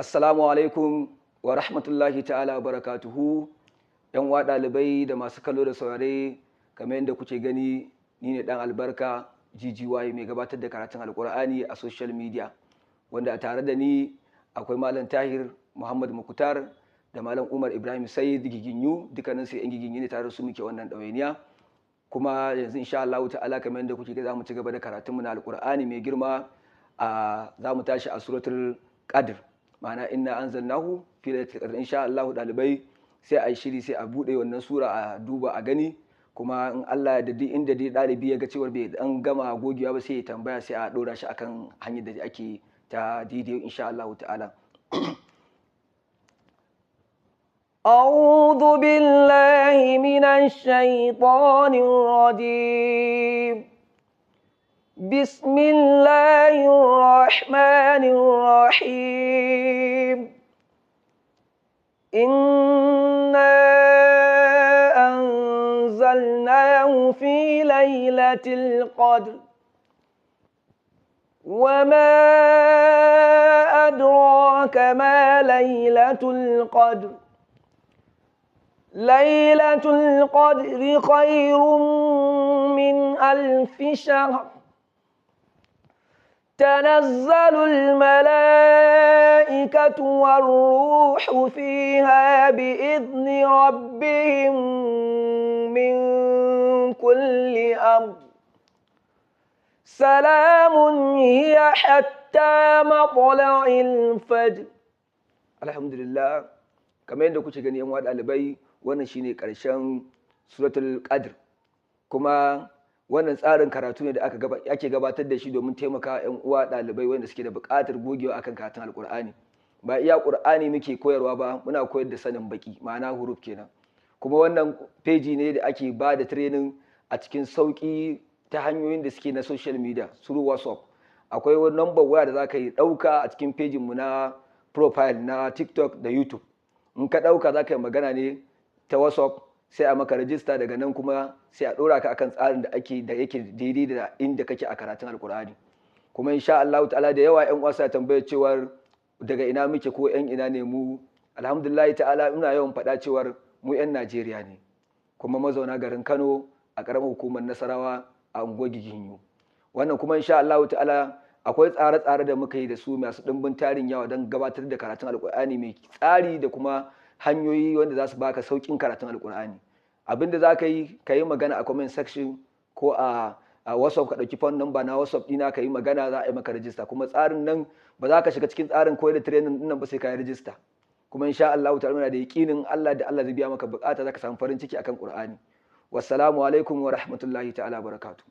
Assalamu alaikum wa rahmatullahi ta'ala wa barakatuhu. ‘Yan uwa ɗalibai da masu kallo da saurare, kamar yadda kuke gani, ni ne ɗan albarka GGY mai gabatar da karatun Alƙur'ani a social media, wanda a tare da ni akwai Malam Tahir Muhammad Mukhtar da Malam Umar Ibrahim Said Giginyu, dukkanin su ‘yan Giginyu ne, tare da su muke wannan ɗawainiya. Kuma yanzu insha Allah ta'ala kamar yadda kuke ga za mu ci gaba da karatunmu na Alƙur'ani mai girma. Za mu tashi a suratul Qadr, ma'ana inna anzalnahu fi lailatul qadr. Insha Allah ɗalibai sai a yi shiri, sai a buɗe wannan sura a duba a gani, kuma in Allah ya dadi inda dai ɗalibi ya ga cewar bai dan gama gogewa ba sai ya tambaya, sai a ɗora shi akan hanyar da ake ta daidai insha Allah ta'ala. أعوذ بالله من الشيطان الرجيم. بسم الله الرحمن الرحيم. إنا أنزلناه في ليلة القدر وما أدراك ما ليلة القدر. ليلة القدر خير من 1000 شهر. تنزل الملائكة والروح فيها بإذن ربهم من كل أمر. سلام هي حتى مطلع الفجر. الحمد لله. kamar yadda kuke gani yan uwa ɗalibai, wannan shine ƙarshen suratul Qadr, kuma wannan tsarin karatu ne da ake gabatar da shi domin taimaka ‘yan uwa ɗalibai wanda suke da buƙatar gogewa akan karatun Alƙur'ani. Ba iya Ƙur'ani muke koyarwa ba, muna koyar da sanin baki, ma'ana huruf kenan. Kuma wannan feji ne da ake ba da training a cikin sauƙi ta hanyoyin da suke na social media, through WhatsApp. Akwai wani number waya da za ka yi ɗauka a cikin fejin mu na profile na TikTok da YouTube. In ka ɗauka za ka yi magana ne ta WhatsApp, sai a maka rajista, daga nan kuma sai a ɗora ka akan tsarin da yake daidai da inda kake a karatun Alƙur'ani. Kuma insha Allah ta'ala da yawa ƴan uwa tambayar cewar daga ina muke ko ƴan ina ne mu. Alhamdulillah ta'ala ina yawan faɗa cewar mu ƴan Najeriya ne, kuma mazauna garin Kano a ƙaramar hukumar Nasarawa a unguwar Giginyu. Wannan kuma insha Allah ta'ala akwai tsare-tsare da muka yi da su masu ɗimbin tarin yawa don gabatar da karatun Alƙur'ani mai tsari da kuma hanyoyi wanda za su baka sauƙin karatun Alƙur'ani. Abinda za ka yi magana a comment section ko a WhatsApp, ka ɗauki phone number na WhatsApp ɗina ka yi magana, za a yi maka rajista. Kuma tsarin nan ba za ka shiga cikin tsarin koyar da training ɗin nan ba sai ka yi rajista. Kuma insha Allah ta'ala muna da yaƙinin Allah zai biya maka buƙata, za ka samu farin ciki akan Ƙur'ani. Wassalamu alaikum wa rahmatullahi ta'ala barakatuh.